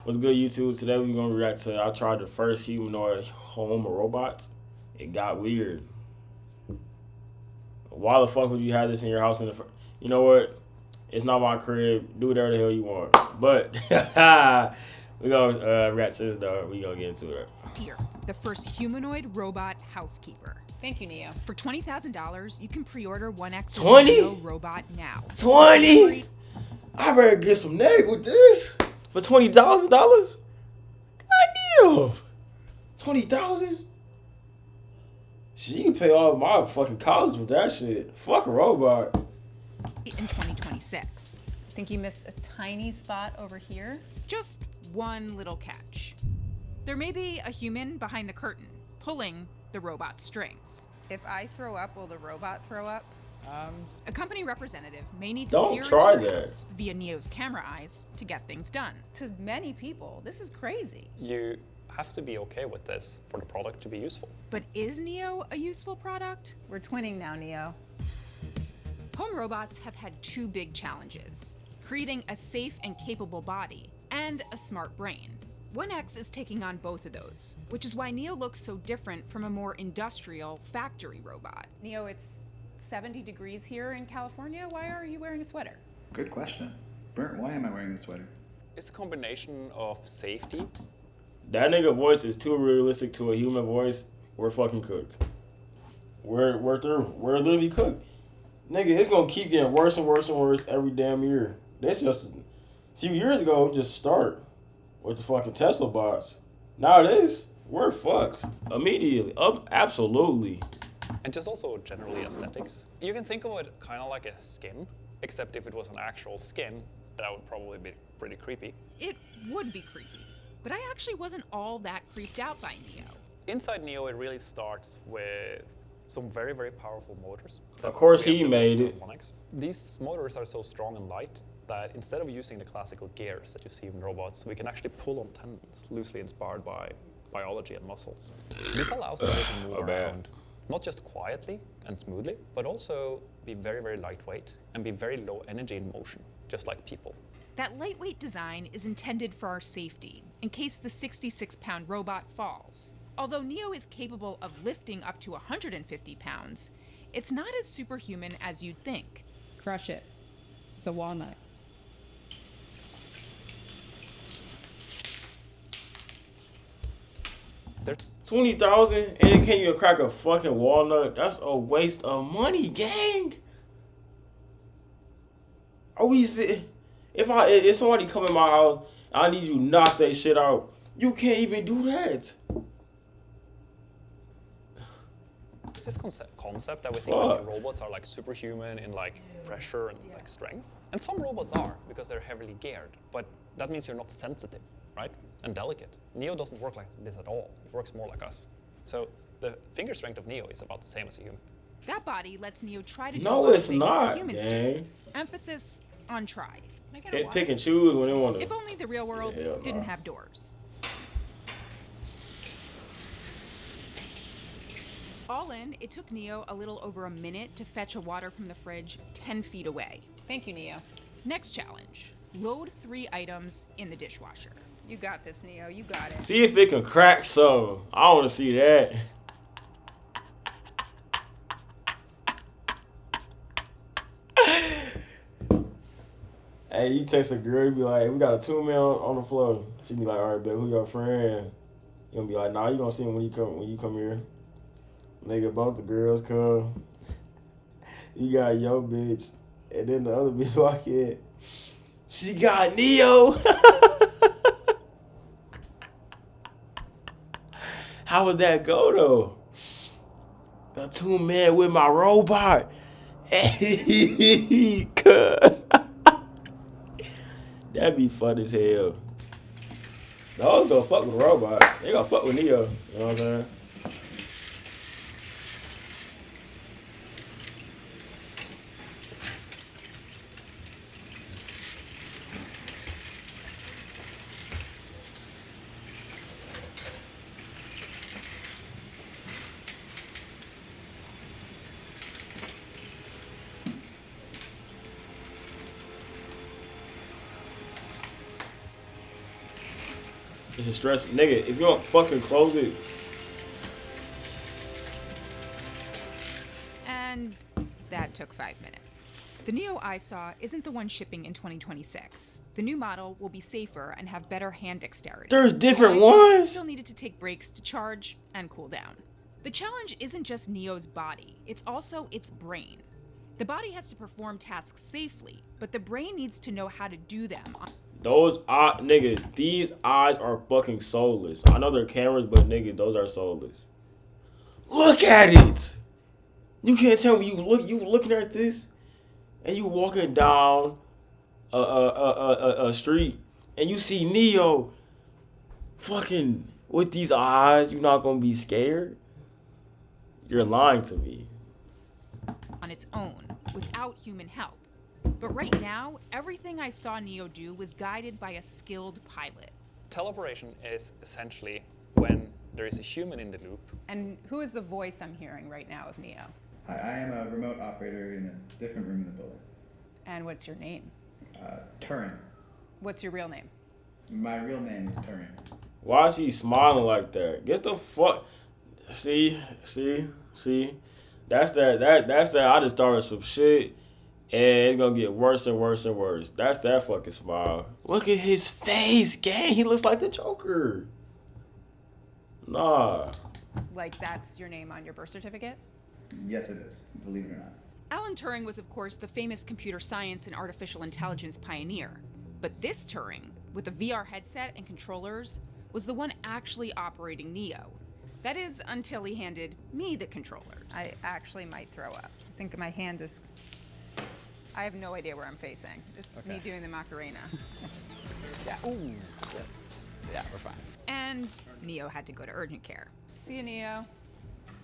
What's good, YouTube? Today we're gonna react to. I tried the first humanoid home robots. It got weird. Why the fuck would you have this in your house in the first? You know what? It's not my crib. Do whatever the hell you want. But we gonna react to this though. We gonna get into it. Here, the first humanoid robot housekeeper. Thank you, Neo. For $20,000, you can pre-order 1X 20? robot now. 20? I better get some neck with this for $20,000. God damn, 20,000. She can pay all my fucking college with that shit. Fuck a robot. In 2026. I think you missed a tiny spot over here. Just one little catch. There may be a human behind the curtain, pulling the robot strings. If I throw up, will the robot throw up? A company representative may need to Don't peer try into that. rooms via Neo's camera eyes to get things done. To many people, this is crazy. You have to be okay with this for the product to be useful. But is Neo a useful product? We're twinning now, Neo. Home robots have had two big challenges: creating a safe and capable body and a smart brain. 1X is taking on both of those, which is why Neo looks so different from a more industrial factory robot. Neo, it's 70 degrees here in California. Why are you wearing a sweater? Good question. Bert, why am I wearing a sweater? It's a combination of safety. That nigga voice is too realistic to a human voice. We're fucking cooked. We're through. We're literally cooked. Nigga, it's gonna keep getting worse and worse and worse every damn year. This just a few years ago just start with the fucking Tesla bots. Nowadays, we're fucked immediately. Absolutely. And just also generally aesthetics. You can think of it kind of like a skin, except if it was an actual skin, that would probably be pretty creepy. It would be creepy, but I actually wasn't all that creeped out by Neo. Inside Neo, it really starts with some very, very powerful motors. Of course We have he to made look it. at 1X. These motors are so strong and light that instead of using the classical gears that you see in robots, we can actually pull on tendons loosely inspired by biology and muscles. This allows them to move around, not just quietly and smoothly, but also be very, very lightweight and be very low energy in motion, just like people. That lightweight design is intended for our safety, in case the 66-pound robot falls. Although Neo is capable of lifting up to 150 pounds, it's not as superhuman as you'd think. Crush it. It's a walnut. There's 20,000 and it can't even crack a fucking walnut. That's a waste of money, gang. Are we sit? If somebody come in my house, I need you to knock that shit out. You can't even do that. this concept that we think like, robots are like superhuman in like pressure and like strength. And some robots are because they're heavily geared, but that means you're not sensitive, right? And delicate. Neo doesn't work like this at all. It works more like us. So the finger strength of Neo is about the same as a human. That body lets Neo try to do No, all the it's things not, humans do. gang. Emphasis on try. Can I get a It water? pick and choose when they want to. If only the real world Hell didn't nah. have doors. All in, it took Neo a little over a minute to fetch a water from the fridge 10 feet away. Thank you, Neo. Next challenge, load 3 items in the dishwasher. You got this, Neo. You got it. See if it can crack some. I want to see that. Hey, you text a girl, you be like, we got a 2-man on the floor. She be like, all right, bet, who your friend? You gonna be like, nah, you gonna see him when you come here. Nigga, both the girls come. You got your bitch, and then the other bitch walk in. She got Neo. How would that go though? A 2-man with my robot. That'd be fun as hell. Dogs gonna fuck with a robot. They gonna fuck with Neo. You know what I'm saying? It's a stress. Nigga, if you don't fucking close it. And that took 5 minutes. The Neo I saw isn't the one shipping in 2026. The new model will be safer and have better hand dexterity. There's different I ones? still needed to take breaks to charge and cool down. The challenge isn't just Neo's body, it's also its brain. The body has to perform tasks safely, but the brain needs to know how to do them. Those eyes, nigga, these eyes are fucking soulless. I know they're cameras, but nigga, those are soulless. Look at it! You can't tell me you looking at this and you walking down a street and you see Neo fucking with these eyes, you're not gonna be scared? You're lying to me. On its own, without human help. But right now, everything I saw Neo do was guided by a skilled pilot. Teleoperation is essentially when there is a human in the loop. And who is the voice I'm hearing right now of Neo? Hi, I am a remote operator in a different room in the building. And what's your name? Turing. What's your real name? My real name is Turing. Why is he smiling like that? Get the fuck. See. That's that. I just started some shit, and it's gonna get worse and worse and worse. That's that fucking smile. Look at his face, gang. He looks like the Joker. Nah. Like that's your name on your birth certificate? Yes, it is. Believe it or not. Alan Turing was, of course, the famous computer science and artificial intelligence pioneer. But this Turing, with a VR headset and controllers, was the one actually operating Neo. That is, until he handed me the controllers. I actually might throw up. I think my hand is... I have no idea where I'm facing. This is me doing the Macarena. Yeah. Ooh. Yeah, we're fine. And Neo had to go to urgent care. See you, Neo.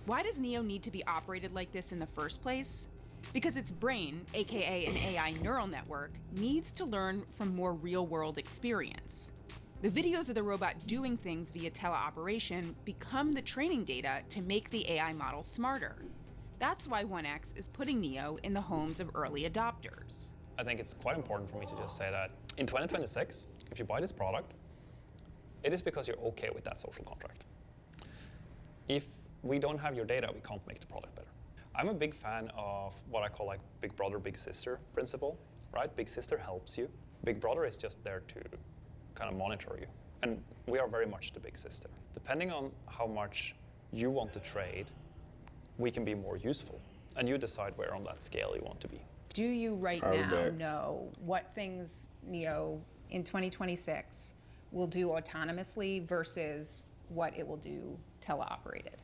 Why does Neo need to be operated like this in the first place? Because its brain, aka an AI neural network, needs to learn from more real-world experience. The videos of the robot doing things via teleoperation become the training data to make the AI model smarter. That's why 1X is putting Neo in the homes of early adopters. I think it's quite important for me to just say that in 2026, if you buy this product, it is because you're okay with that social contract. If we don't have your data, we can't make the product better. I'm a big fan of what I call like big brother, big sister principle, right? Big sister helps you. Big brother is just there to kind of monitor you. And we are very much the big sister. Depending on how much you want to trade, we can be more useful. And you decide where on that scale you want to be. Do you right I'll be now back. know what things Neo in 2026 will do autonomously versus what it will do teleoperated?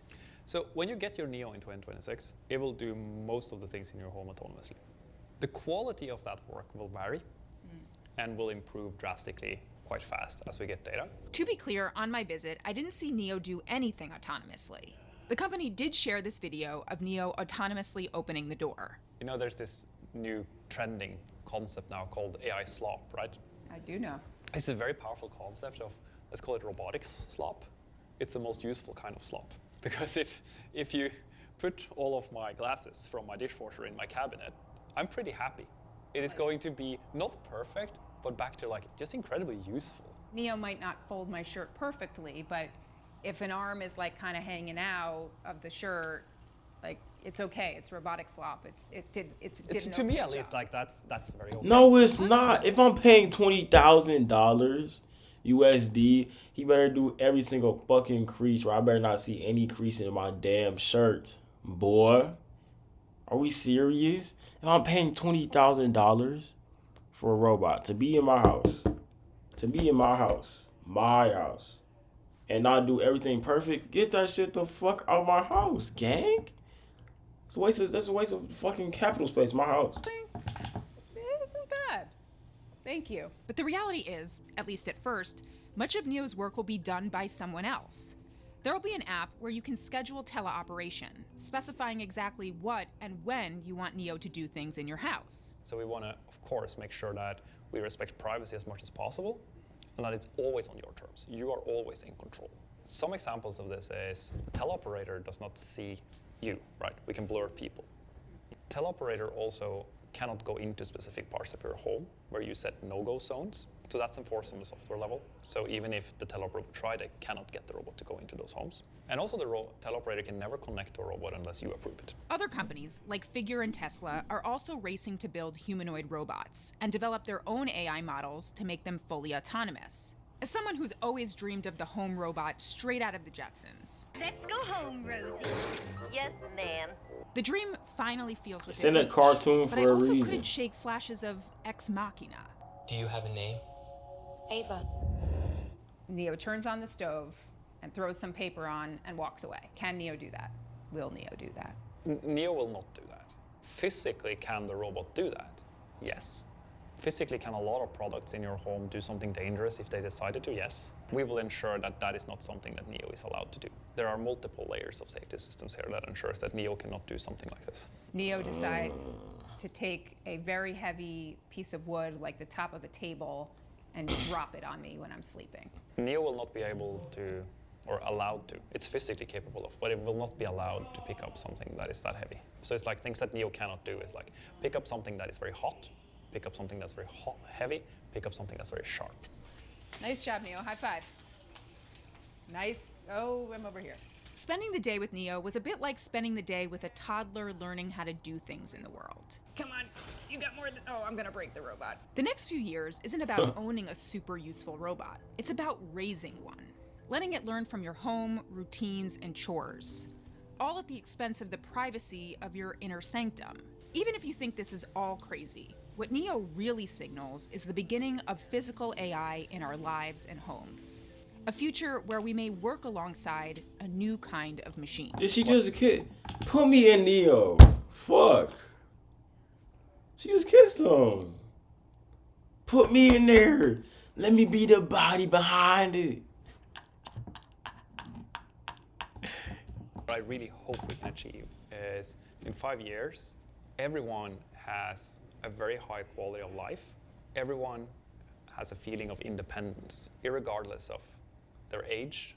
So when you get your Neo in 2026, it will do most of the things in your home autonomously. The quality of that work will vary and will improve drastically quite fast as we get data. To be clear, on my visit, I didn't see Neo do anything autonomously. The company did share this video of Neo autonomously opening the door. You know, there's this new trending concept now called AI slop, right? I do know. It's a very powerful concept of, let's call it robotics slop. It's the most useful kind of slop. Because if you put all of my glasses from my dishwasher in my cabinet, I'm pretty happy. It is going to be not perfect, but back to like just incredibly useful. Neo might not fold my shirt perfectly, but if an arm is like kind of hanging out of the shirt, like it's okay. It's robotic slop. It did To me at least, like that's very okay. No, it's not. If I'm paying $20,000 USD, he better do every single fucking crease, or I better not see any crease in my damn shirt. Boy, are we serious? If I'm paying $20,000 for a robot to be in my house, my house, and not do everything perfect, get that shit the fuck out of my house, gang. That's a waste of fucking capital space, my house. It isn't bad. Thank you. But the reality is, at least at first, much of Neo's work will be done by someone else. There will be an app where you can schedule teleoperation, specifying exactly what and when you want Neo to do things in your house. So we want to, of course, make sure that we respect privacy as much as possible and that it's always on your terms. You are always in control. Some examples of this is the teleoperator does not see you, right? We can blur people. Teleoperator also cannot go into specific parts of your home where you set no-go zones. So that's enforced on the software level. So even if the teleoperator try, they cannot get the robot to go into those homes. And also the teleoperator can never connect to a robot unless you approve it. Other companies, like Figure and Tesla, are also racing to build humanoid robots and develop their own AI models to make them fully autonomous. As someone who's always dreamed of the home robot straight out of the Jetsons, Let's go home, Rosie. Yes, ma'am. the dream finally feels It's within in a reach, cartoon but I for a also reason. couldn't shake flashes of Ex Machina. Do you have a name? Ava. Neo turns on the stove and throws some paper on and walks away. Can Neo do that? Will Neo do that? Neo will not do that. Physically, can the robot do that? Yes. Physically, can a lot of products in your home do something dangerous if they decided to? Yes. We will ensure that that is not something that Neo is allowed to do. There are multiple layers of safety systems here that ensures that Neo cannot do something like this. Neo decides to take a very heavy piece of wood, like the top of a table, and drop it on me when I'm sleeping. Neo will not be able to, or allowed to, it's physically capable of, but it will not be allowed to pick up something that is that heavy. So it's like things that Neo cannot do is like pick up something that is very hot, pick up something that's very heavy, pick up something that's very sharp. Nice job, Neo. High five. Nice. Oh, I'm over here. Spending the day with Neo was a bit like spending the day with a toddler learning how to do things in the world. Come on. You got more than... Oh, I'm going to break the robot. The next few years isn't about owning a super useful robot. It's about raising one, letting it learn from your home, routines, and chores, all at the expense of the privacy of your inner sanctum. Even if you think this is all crazy, what Neo really signals is the beginning of physical AI in our lives and homes. A future where we may work alongside a new kind of machine. Did she just kid? Put me in Neo. Fuck. She just kissed him. Put me in there. Let me be the body behind it. What I really hope we can achieve is in 5 years, everyone has a very high quality of life. Everyone has a feeling of independence, irregardless of their age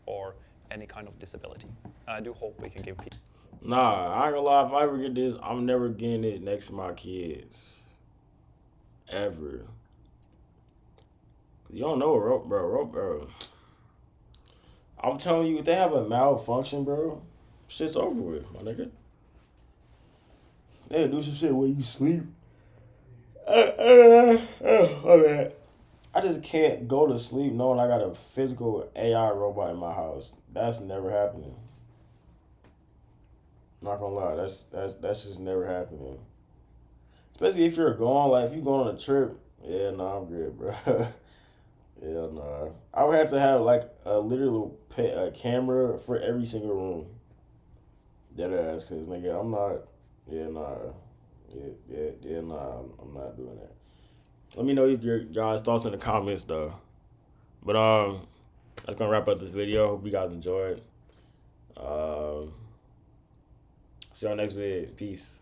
or any kind of disability. And I do hope we can give people... Nah, I ain't gonna lie. If I ever get this, I'm never getting it next to my kids. Ever. You don't know, bro. I'm telling you, if they have a malfunction, bro, shit's over with, my nigga. They do some shit where you sleep. Okay. I just can't go to sleep knowing I got a physical AI robot in my house. That's never happening. Not gonna lie, that's just never happening. Especially if you're going, like if you're going on a trip. Yeah, nah, I'm good, bro. Yeah, nah. I would have to have like a literal camera for every single room. Dead ass, cause nigga, I'm not. Yeah, nah. Yeah, nah. I'm not doing that. Let me know your guys' thoughts in the comments, though. But that's gonna wrap up this video. Hope you guys enjoyed. See y'all next video. Peace.